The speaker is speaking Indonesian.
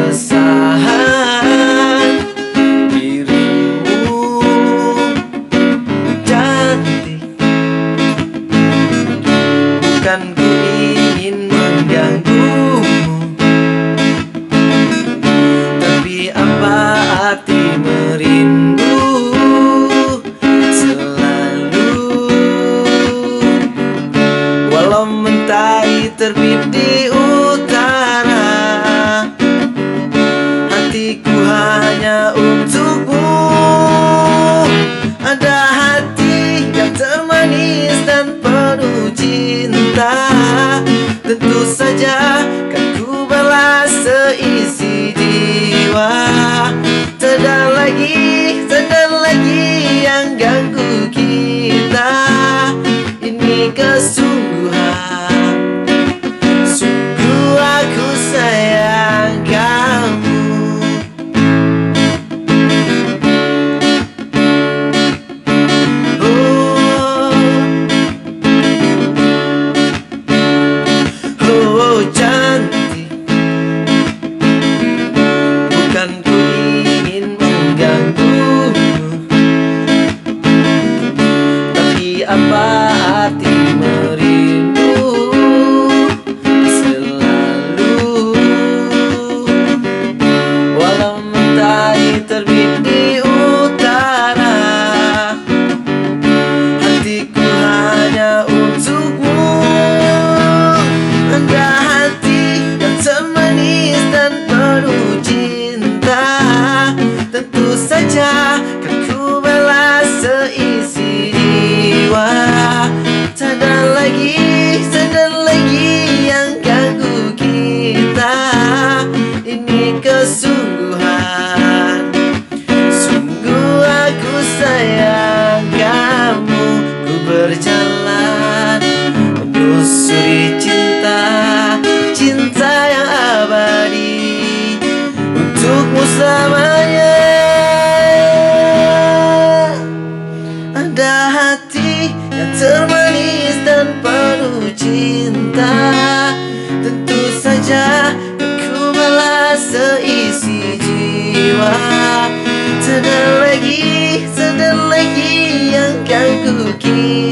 keresahan dirimu cantik. Bukan ku ingin mengganggumu, tapi apa arti merindu selalu. Walau mentari terbit di utara, hatiku hanya untukmu. Ada hati yang termanis dan penuh cinta, tentu saja kan ku balas seisi jiwa. Tak ada lagi yang ganggu kita. Ini kesungguhan, sungguh aku sayang kamu. Oh cantik, bukan ku ingin mengganggumu, tapi apa arti merindu selalu. Walau mentari terbit di utara, hatiku hanya untukmu. Ada hati yang termanis dan penuh cinta, tentu saja kan ku balas seisi jiwa. Tak ada lagi yang ganggu kita. Ini kesungguhan, sungguh aku sayang kamu. Ku berjalan menyusuri cinta, cinta yang abadi untukmu selamanya. Ada hati yang termanis dan penuh cinta, tentu saja kan ku balas seisi jiwa. Tak ada lagi yang ganggu kita.